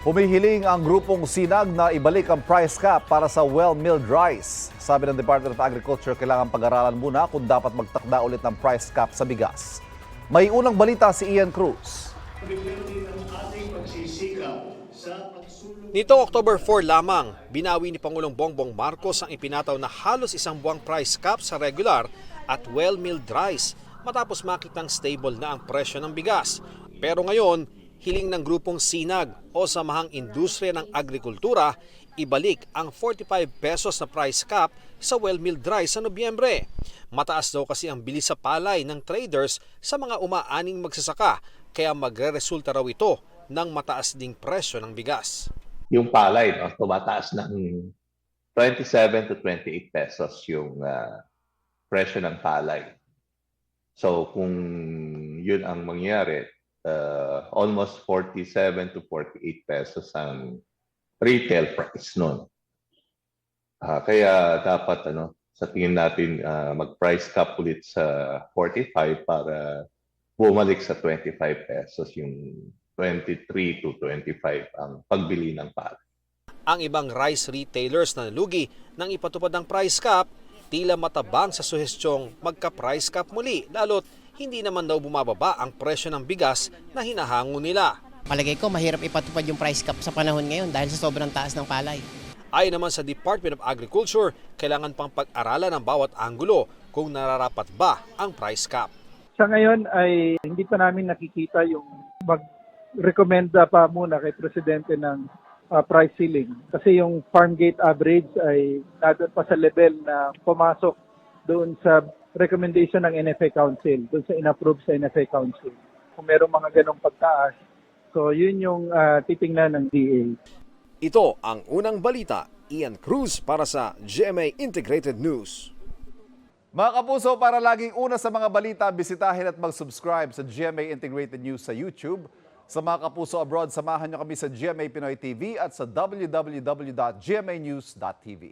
Humihiling ang grupong Sinag na ibalik ang price cap para sa well-milled rice. Sabi ng Department of Agriculture, kailangan pag-aralan muna kung dapat magtakda ulit ng price cap sa bigas. May unang balita si Ian Cruz. Nitong October 4 lamang, binawi ni Pangulong Bongbong Marcos ang ipinataw na halos isang buwang price cap sa regular at well-milled rice matapos makitang stable na ang presyo ng bigas. Pero ngayon, hiling ng grupong Sinag o Samahang Industriya ng Agrikultura ibalik ang 45 pesos na price cap sa well-milled rice sa Nobyembre. Mataas daw kasi ang bilis sa palay ng traders sa mga umaaning magsasaka kaya magre-resulta raw ito ng mataas ding presyo ng bigas. Yung palay, no, tumataas ng 27 to 28 pesos yung presyo ng palay. So kung yun ang mangyari, almost 47 to 48 pesos ang retail price nun. Kaya dapat sa tingin natin mag-price cap ulit sa 45 para bumalik sa 25 pesos yung 23 to 25 ang pagbili ng palay. Ang ibang rice retailers na nalugi nang ipatupad ng price cap, tila matabang sa suhestyong magka-price cap muli, lalo't hindi naman daw bumababa ang presyo ng bigas na hinahango nila. Palagay ko mahirap ipatupad yung price cap sa panahon ngayon dahil sa sobrang taas ng palay. Ayon naman sa Department of Agriculture, kailangan pang pag-aralan ng bawat anggulo kung nararapat ba ang price cap. Sa ngayon ay hindi pa namin nakikita yung mag-recommenda pa muna kay Presidente ng price ceiling. Kasi yung farm gate average ay nandun pa sa level na pumasok doon sa recommendation ng NFA Council, doon sa inapprove sa NFA Council. Kung merong mga ganong pagtaas, so yun yung titingnan ng DA. Ito ang unang balita. Ian Cruz para sa GMA Integrated News. Mga kapuso, para laging una sa mga balita, bisitahin at mag-subscribe sa GMA Integrated News sa YouTube. Sa mga kapuso abroad, samahan nyo kami sa GMA Pinoy TV at sa www.gmanews.tv.